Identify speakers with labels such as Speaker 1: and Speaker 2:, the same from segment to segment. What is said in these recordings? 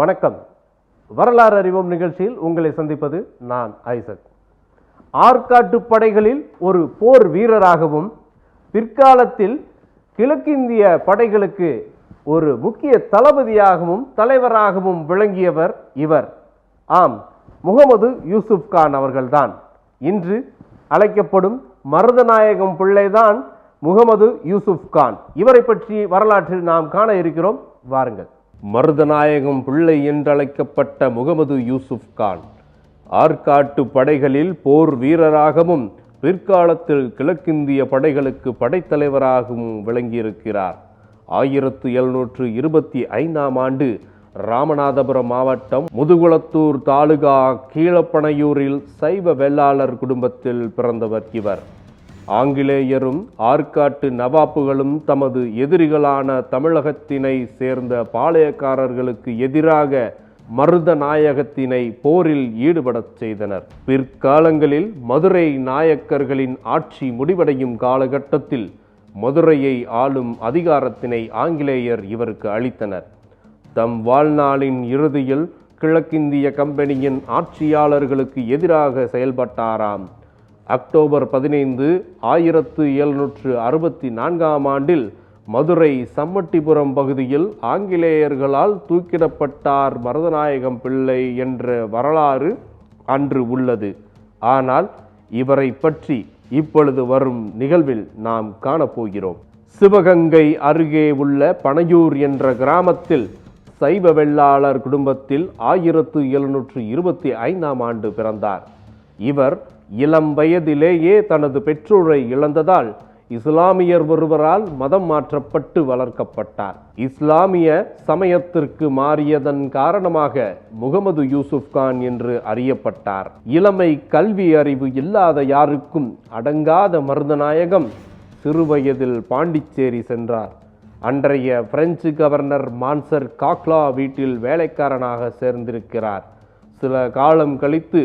Speaker 1: வணக்கம். வரலாறு அறிவோம் நிகழ்ச்சியில் உங்களை சந்திப்பது நான் ஐசக். ஆற்காட்டு படைகளில் ஒரு போர் வீரராகவும் பிற்காலத்தில் கிழக்கிந்திய படைகளுக்கு ஒரு முக்கிய தளபதியாகவும் தலைவராகவும் விளங்கியவர் இவர். ஆம், முகமது யூசுப் கான் அவர்கள்தான். இன்று அழைக்கப்படும் மருதநாயகம் பிள்ளைதான் முகமது யூசுப் கான். இவரை பற்றி வரலாற்றில் நாம் காண இருக்கிறோம். வாருங்கள். மருதநாயகம் பிள்ளை என்றழைக்கப்பட்ட முகமது யூசுப் கான் ஆற்காட்டு படைகளில் போர் வீரராகவும் பிற்காலத்தில் கிழக்கிந்திய படைகளுக்கு படைத்தலைவராகவும் விளங்கியிருக்கிறார். 1725ஆம் ஆண்டு ராமநாதபுரம் மாவட்டம் முதுகுளத்தூர் தாலுகா கீழப்பனையூரில் சைவ வெள்ளாளர் குடும்பத்தில் பிறந்தவர் இவர். ஆங்கிலேயரும் ஆற்காட்டு நவாப்புகளும் தமது எதிரிகளான தமிழகத்தினை சேர்ந்த பாளையக்காரர்களுக்கு எதிராக மருதநாயகத்தினை போரில் ஈடுபடச் செய்தனர். பிற்காலங்களில் மதுரை நாயக்கர்களின் ஆட்சி முடிவடையும் காலகட்டத்தில் மதுரையை ஆளும் அதிகாரத்தினை ஆங்கிலேயர் இவருக்கு அளித்தனர். தம் வாழ்நாளின் இறுதியில் கிழக்கிந்திய கம்பெனியின் ஆட்சியாளர்களுக்கு எதிராக செயல்பட்டாராம். அக்டோபர் 15, 1764ஆம் ஆண்டில் மதுரை சம்மட்டிபுரம் பகுதியில் ஆங்கிலேயர்களால் தூக்கிடப்பட்டார் மருதநாயகம் பிள்ளை என்ற வரலாறு அன்று உள்ளது. ஆனால் இவரை பற்றி இப்பொழுது வரும் நிகழ்வில் நாம் காணப்போகிறோம். சிவகங்கை அருகே உள்ள பனையூர் என்ற கிராமத்தில் சைவ வெள்ளாளர் குடும்பத்தில் 1725ஆம் ஆண்டு பிறந்தார். இவர் இளம் வயதிலேயே தனது பெற்றோரை இழந்ததால் இஸ்லாமியர் ஒருவரால் மதம் மாற்றப்பட்டு வளர்க்கப்பட்டார். இஸ்லாமிய சமயத்திற்கு மாறியதன் காரணமாக முகமது யூசுப் கான் என்று அறியப்பட்டார். இளமை கல்வி அறிவு இல்லாத யாருக்கும் அடங்காத மருதநாயகம் சிறுவயதில் பாண்டிச்சேரி சென்றார். அன்றைய பிரெஞ்சு கவர்னர் மான்சர் காக்லா வீட்டில் வேலைக்காரனாக சேர்ந்திருக்கிறார். சில காலம் கழித்து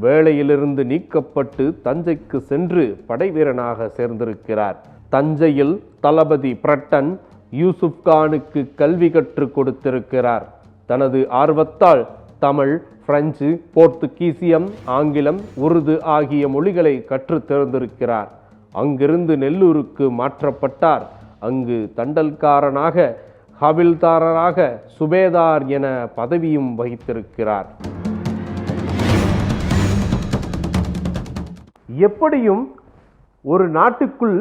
Speaker 1: வேலையிலிருந்து நீக்கப்பட்டு தஞ்சைக்கு சென்று படைவீரனாக சேர்ந்திருக்கிறார். தஞ்சையில் தளபதி பிரட்டன் யூசுப் கானுக்கு கல்வி கற்றுக் கொடுத்திருக்கிறார். தனது ஆர்வத்தால் தமிழ், பிரெஞ்சு, போர்த்துகீசியம், ஆங்கிலம், உருது ஆகிய மொழிகளை கற்றுத் தேர்ந்திருக்கிறார். அங்கிருந்து நெல்லூருக்கு மாற்றப்பட்டார். அங்கு தண்டல்காரனாக, ஹவில்தாரராக, சுபேதார் என பதவியும் வகித்திருக்கிறார். எப்படியும் ஒரு நாட்டுக்குள்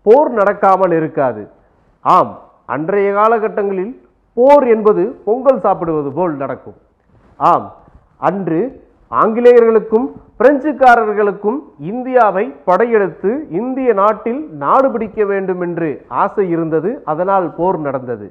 Speaker 1: போர் நடக்காமல் இருக்காது. ஆம், அன்றைய காலகட்டங்களில் போர் என்பது பொங்கல் சாப்பிடுவது போல் நடக்கும். ஆம், அன்று ஆங்கிலேயர்களுக்கும் பிரெஞ்சுக்காரர்களுக்கும் இந்தியாவை படையெடுத்து இந்திய நாட்டில் நாடு பிடிக்க வேண்டும் என்று ஆசை இருந்தது. அதனால் போர் நடந்தது.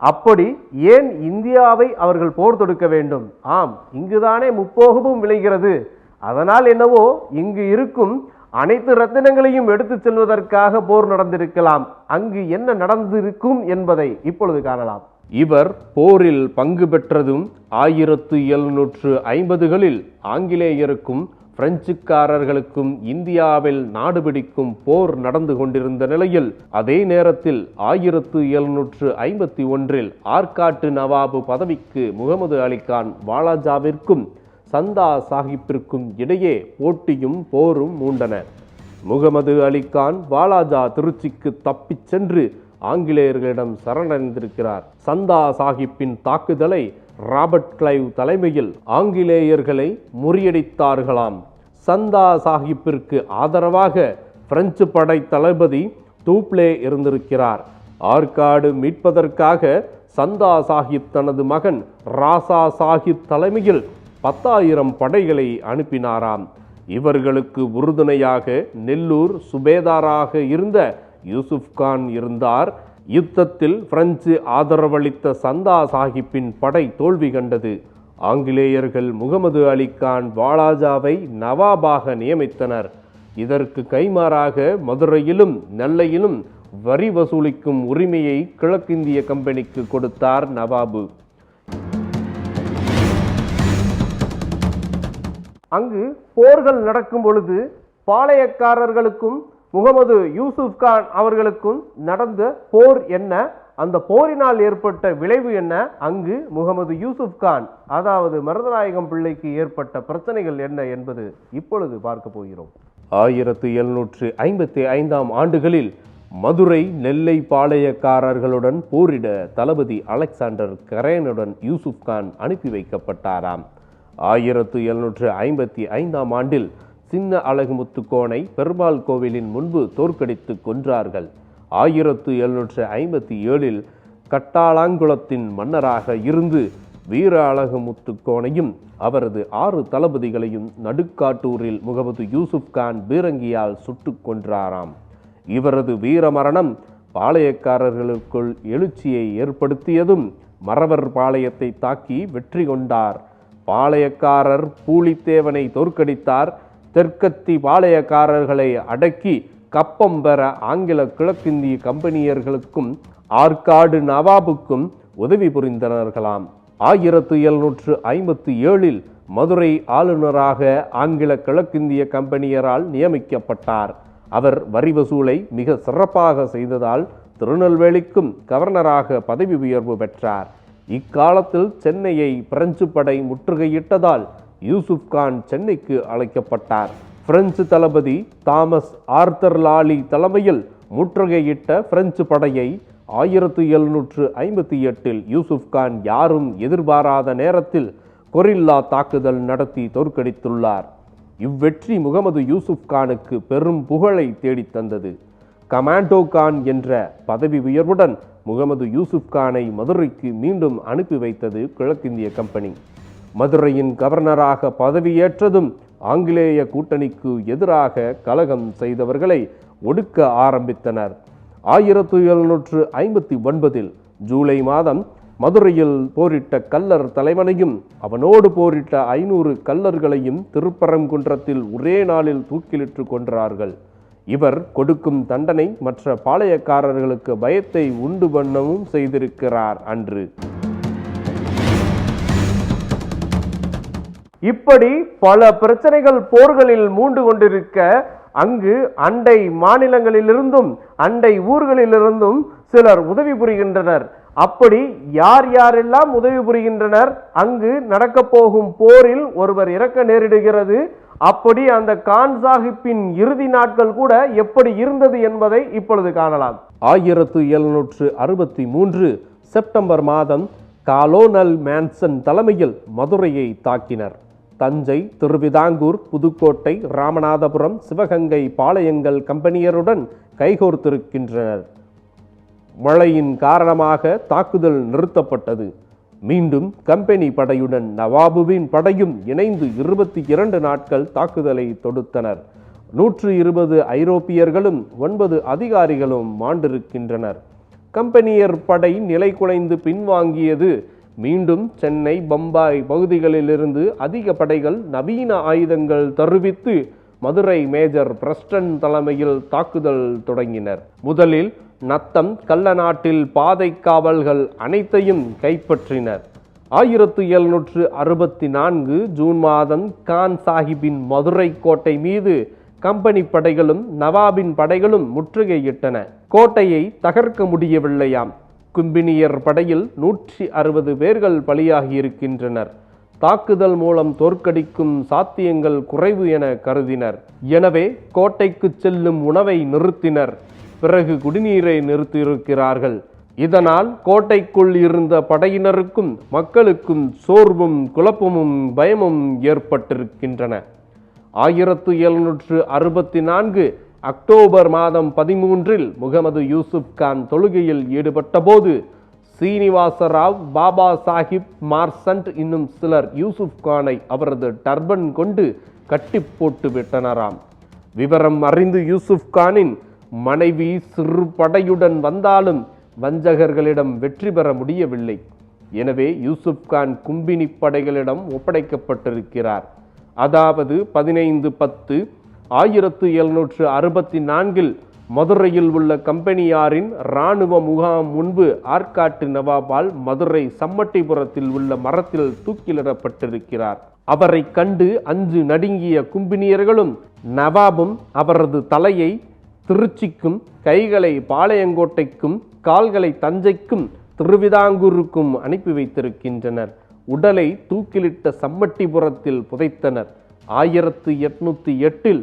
Speaker 1: அப்படி ஏன் இந்தியாவை அவர்கள் போர் தொடுக்க வேண்டும்? ஆம், இங்குதானே முப்போகமும் விளைகிறது. அதனால் என்னவோ இங்கு இருக்கும் அனைத்து ரத்தினங்களையும் எடுத்து செல்வதற்காக போர் நடந்திருக்கலாம். அங்கு என்ன நடந்திருக்கும் என்பதை இப்பொழுது காணலாம். இவர் போரில் பங்கு பெற்றதும் 1750களில் ஆங்கிலேயருக்கும் பிரெஞ்சுக்காரர்களுக்கும் இந்தியாவில் நாடு பிடிக்கும் போர் நடந்து கொண்டிருந்த நிலையில், அதே நேரத்தில் 1751இல் ஆற்காட்டு நவாபு பதவிக்கு முகமது அலிகான் வாலாஜாவிற்கும் சந்தா சாஹிப்பிற்கும் இடையே போட்டியும் போரும் மூண்டன. முகமது அலிகான் வாலாஜா திருச்சிக்கு தப்பிச் சென்று ஆங்கிலேயர்களிடம் சரணடைந்திருக்கிறார். சந்தா சாஹிப்பின் தாக்குதலை ராபர்ட் கிளைவ் தலைமையில் ஆங்கிலேயர்களை முறியடித்தார்களாம். சந்தா சாஹிப்பிற்கு ஆதரவாக பிரெஞ்சு படை தளபதி தூப்ளே இருந்திருக்கிறார். ஆற்காடு மீட்பதற்காக சந்தா சாஹிப் தனது மகன் ராசா சாஹிப் தலைமையில் 10,000 படைகளை அனுப்பினாராம். இவர்களுக்கு உறுதுணையாக நெல்லூர் சுபேதாராக இருந்த யூசுப் கான் இருந்தார். யுத்தத்தில் பிரெஞ்சு ஆதரவளித்த சந்தா சாஹிப்பின் படை தோல்வி கண்டது. ஆங்கிலேயர்கள் முகமது அலிகான் வாலாஜாவை நவாபாக நியமித்தனர். இதற்கு கைமாறாக மதுரையிலும் நெல்லையிலும் வரி வசூலிக்கும் உரிமையை கிழக்கிந்திய கம்பெனிக்கு கொடுத்தார் நவாபு. அங்கு போர்கள் நடக்கும் பொழுது பாளையக்காரர்களுக்கும் முகமது யூசுப் கான் அவர்களுக்கும் நடந்த போர் என்ன, அந்த போரினால் ஏற்பட்ட விளைவு என்ன, அங்கு முகமது யூசுப் கான் அதாவது மருதநாயகம் பிள்ளைக்கு ஏற்பட்ட பிரச்சனைகள் என்ன என்பது இப்பொழுது பார்க்க போகிறோம். 1755 ஆண்டுகளில் மதுரை நெல்லை பாளையக்காரர்களுடன் போரிட தளபதி அலெக்சாண்டர் கரேனுடன் யூசுப் கான் அனுப்பி வைக்கப்பட்டாராம். 1755 ஆண்டில் சின்ன அழகுமுத்துக்கோனை பெருமாள் கோவிலின் முன்பு தோற்கடித்து கொன்றார்கள். 1757 கட்டாளாங்குளத்தின் மன்னராக இருந்து வீர அழகுமுத்துக்கோனையும் அவரது 6 தளபதிகளையும் நடுக்காட்டூரில் முகமது யூசுப் கான் பீரங்கியால் சுட்டு கொன்றாராம். இவரது வீரமரணம் பாளையக்காரர்களுக்குள் எழுச்சியை ஏற்படுத்தியதும் மறவர் பாளையத்தை தாக்கி வெற்றி கொண்டார். பாளையக்காரர் பூலித்தேவனை தோற்கடித்தார். தெற்கத்தி பாளையக்காரர்களை அடக்கி கப்பம் பெற ஆங்கில கிழக்கிந்திய கம்பெனியர்களுக்கும் ஆற்காடு நவாபுக்கும் உதவி புரிந்தனர்களாம். 1757 மதுரை ஆளுநராக ஆங்கில கிழக்கிந்திய கம்பெனியரால் நியமிக்கப்பட்டார். அவர் வரி வசூலை மிக சிறப்பாக செய்ததால் திருநெல்வேலிக்கும் கவர்னராக பதவி உயர்வு பெற்றார். இக்காலத்தில் சென்னையை பிரெஞ்சு படை முற்றுகையிட்டதால் யூசுப் கான் சென்னைக்கு அழைக்கப்பட்டார். பிரெஞ்சு தளபதி தாமஸ் ஆர்தர் லாலி தலைமையில் முற்றுகையிட்ட பிரெஞ்சு படையை 1758 யூசுப் கான் யாரும் எதிர்பாராத நேரத்தில் கொரில்லா தாக்குதல் நடத்தி தோற்கடித்துள்ளார். இவ்வெற்றி முகமது யூசுப் கானுக்கு பெரும் புகழை தேடித்தந்தது. கமாண்டோ கான் என்ற பதவி உயர்வுடன் முகமது யூசுப் கானை மதுரைக்கு மீண்டும் அனுப்பி வைத்தது கிழக்கிந்திய கம்பெனி. மதுரையின் கவர்னராக பதவியேற்றதும் ஆங்கிலேய கூட்டணிக்கு எதிராக கலகம் செய்தவர்களை ஒடுக்க ஆரம்பித்தனர். 1759 ஜூலை மாதம் மதுரையில் போரிட்ட கல்லர் தலைவனையும் அவனோடு போரிட்ட 500 கல்லர்களையும் திருப்பரங்குன்றத்தில் ஒரே நாளில் தூக்கிலிட்டு கொன்றார்கள். இவர் கொடுக்கும் தண்டனை மற்ற பாளையக்காரர்களுக்கு பயத்தை உண்டு பண்ணவும் செய்திருக்கிறார் அன்று. இப்படி பல பிரச்சனைகள் போர்களில் மூண்டு கொண்டிருக்க அங்கு அண்டை மாநிலங்களிலிருந்தும் அண்டை ஊர்களிலிருந்தும் சிலர் உதவி புரிகின்றனர். அப்படி யார் யாரெல்லாம் உதவி புரிகின்றனர்? அங்கு நடக்க போகும் போரில் ஒருவர் இறக்க நேரிடுகிறது. அப்படி அந்த கான் சாஹிப்பின் இறுதி நாட்கள் கூட எப்படி இருந்தது என்பதை இப்பொழுது காணலாம். 1763 செப்டம்பர் மாதம் காலோனல் மேன்சன் தலைமையில் மதுரையை தாக்கினர். தஞ்சை, திருவிதாங்கூர், புதுக்கோட்டை, ராமநாதபுரம், சிவகங்கை பாளையங்கள் கம்பெனியருடன் கைகோர்த்திருக்கின்றனர். மழையின் காரணமாக தாக்குதல் நிறுத்தப்பட்டது. மீண்டும் கம்பெனி படையுடன் நவாபுவின் படையும் இணைந்து 22 நாட்கள் தாக்குதலை தொடுத்தனர். 120 ஐரோப்பியர்களும் 9 அதிகாரிகளும் மாண்டிருக்கின்றனர். கம்பெனியர் படை நிலை குலைந்து பின்வாங்கியது. மீண்டும் சென்னை, பம்பாய் பகுதிகளிலிருந்து அதிக படைகள் நவீன ஆயுதங்கள் தருவித்து மதுரை மேஜர் பிரஸ்டன் தலைமையில் தாக்குதல் தொடங்கினர். முதலில் நத்தம், கள்ளநாட்டில் பாதை காவல்கள் அனைத்தையும் கைப்பற்றினர். 1764 ஜூன் மாதம் கான் சாஹிப்பின் மதுரை கோட்டை மீது கம்பெனி படைகளும் நவாபின் படைகளும் முற்றுகையிட்டன. கோட்டையை தகர்க்க முடியவில்லையாம். கும்பினியர் படையில் 160 பேர்கள் பலியாகி இருக்கின்றனர். தாக்குதல் மூலம் தோற்கடிக்கும் சாத்தியங்கள் குறைவு என கருதினர். எனவே கோட்டைக்கு செல்லும் உணவை நிறுத்தினர். பிறகு குடிநீரை நிறுத்தியிருக்கிறார்கள். இதனால் கோட்டைக்குள் இருந்த படையினருக்கும் மக்களுக்கும் சோர்வும் குழப்பமும் பயமும் ஏற்பட்டிருக்கின்றன. 1764 அக்டோபர் மாதம் 13 முகமது யூசுப் கான் தொழுகையில் ஈடுபட்ட போது சீனிவாசராவ், பாபா சாஹிப், மார்சன்ட் இன்னும் சிலர் யூசுப் கானை அவரது டர்பன் கொண்டு கட்டி போட்டு விட்டனராம். விவரம் அறிந்து யூசுப் கானின் மனைவி சிறு படையுடன் வந்தாலும் வஞ்சகர்களிடம் வெற்றி பெற முடியவில்லை. எனவே யூசுப் கான் கும்பினி படைகளிடம் ஒப்படைக்கப்பட்டிருக்கிறார். அதாவது 15/10/1764 மதுரையில் உள்ள கம்பெனியாரின் இராணுவ முகாம் முன்பு ஆற்காட்டு நவாபால் மதுரை சம்மட்டிபுரத்தில் உள்ள மரத்தில் தூக்கிலிடப்பட்டிருக்கிறார். அவரை கண்டு அஞ்சு நடுங்கிய கும்பினியர்களும் நவாபும் அவரது தலையை திருச்சிக்கும், கைகளை பாளையங்கோட்டைக்கும், கால்களை தஞ்சைக்கும், திருவிதாங்கூருக்கும் அனுப்பி வைத்திருக்கின்றனர். உடலை தூக்கிலிட்ட சம்மட்டிபுரத்தில் புதைத்தனர். 1808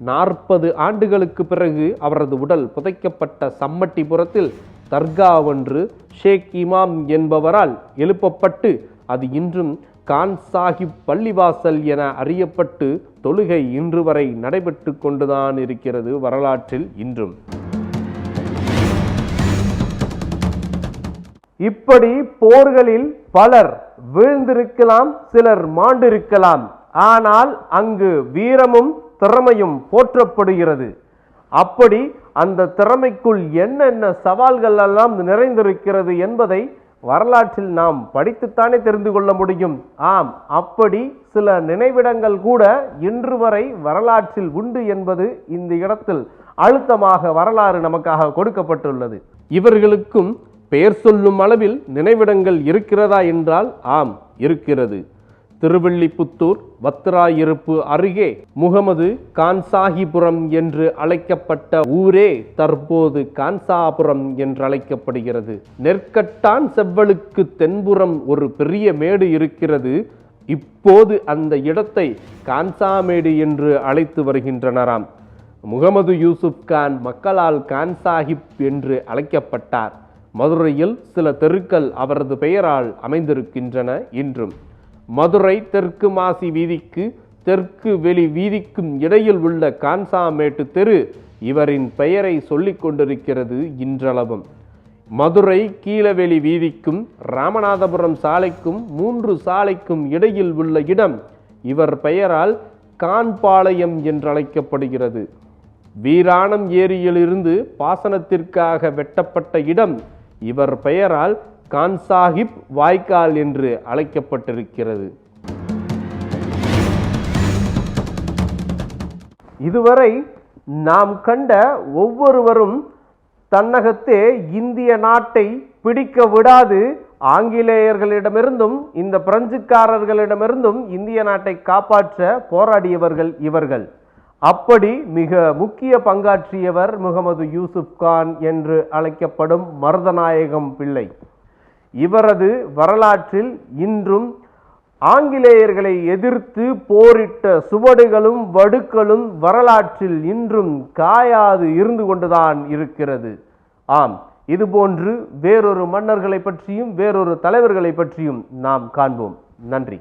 Speaker 1: 40 ஆண்டுகளுக்கு பிறகு அவரது உடல் புதைக்கப்பட்ட சம்மட்டிபுரத்தில் தர்கா ஒன்று ஷேக் இமாம் என்பவரால் எழுப்பப்பட்டு அது இன்றும் கான் சாஹிப் பள்ளிவாசல் என அறியப்பட்டு தொழுகை இன்று வரை நடைபெற்று கொண்டுதான் இருக்கிறது வரலாற்றில் இன்றும். இப்படி போர்களில் பலர் வீழ்ந்திருக்கலாம், சிலர் மாண்டிருக்கலாம். ஆனால் அங்கு வீரமும் திறமையும் போற்றப்படுகிறது. அப்படி அந்த திறமைக்குள் என்னென்ன சவால்கள் எல்லாம் நிறைந்திருக்கிறது என்பதை வரலாற்றில் நாம் படித்துத்தானே தெரிந்து கொள்ள முடியும். ஆம், அப்படி சில நினைவிடங்கள் கூட இன்று வரை வரலாற்றில் உண்டு என்பது இந்த இடத்தில் அழுத்தமாக வரலாறு நமக்காக கொடுக்கப்பட்டுள்ளது. இவர்களுக்கும் பெயர் சொல்லும் அளவில் நினைவிடங்கள் இருக்கிறதா என்றால் ஆம், இருக்கிறது. திருவில்லிபுத்தூர் வத்திராயிருப்பு அருகே முகமது கான்சாஹிபுரம் என்று அழைக்கப்பட்ட ஊரே தற்போது கான்சாபுரம் என்று அழைக்கப்படுகிறது. நெற்கட்டான் செவ்வலுக்கு தென்புறம் ஒரு பெரிய மேடு இருக்கிறது. இப்போது அந்த இடத்தை கான்சாமேடு என்று அழைத்து வருகின்றனராம். முகமது யூசுப் கான் மக்களால் கான்சாஹிப் என்று அழைக்கப்பட்டார். மதுரையில் சில தெருக்கள் அவரது பெயரால் அமைந்திருக்கின்றன. இன்றும் மதுரை தெற்கு மாசி வீதிக்கு தெற்கு வெளி வீதிக்கும் இடையில் உள்ள கான்சாமேட்டு தெரு இவரின் பெயரை சொல்லிக் கொண்டிருக்கிறது இன்றளவும். மதுரை கீழவெளி வீதிக்கும் ராமநாதபுரம் சாலைக்கும் 3 சாலைக்கும் இடையில் உள்ள இடம் இவர் பெயரால் கான்பாளையம் என்றழைக்கப்படுகிறது. வீராணம் ஏரியிலிருந்து பாசனத்திற்காக வெட்டப்பட்ட இடம் இவர் பெயரால் கான்சாஹிப் வாய்க்கால் என்று அழைக்கப்பட்டிருக்கிறது. இதுவரை நாம் கண்ட ஒவ்வொருவரும் தன்னகத்தே இந்திய நாட்டை பிடிக்க விடாது ஆங்கிலேயர்களிடமிருந்தும் இந்த பிரெஞ்சுக்காரர்களிடமிருந்தும் இந்திய நாட்டை காப்பாற்ற போராடியவர்கள் இவர்கள். அப்படி மிக முக்கிய பங்காற்றியவர் முகமது யூசுப் கான் என்று அழைக்கப்படும் மருதநாயகம் பிள்ளை. இவரது வரலாற்றில் இன்றும் ஆங்கிலேயர்களை எதிர்த்து போரிட்ட சுவடுகளும் வடுக்களும் வரலாற்றில் இன்றும் காயாது இருந்து கொண்டுதான் இருக்கிறது. ஆம், இதுபோன்று வேறொரு மன்னர்களை பற்றியும் வேறொரு தலைவர்களை பற்றியும் நாம் காண்போம். நன்றி.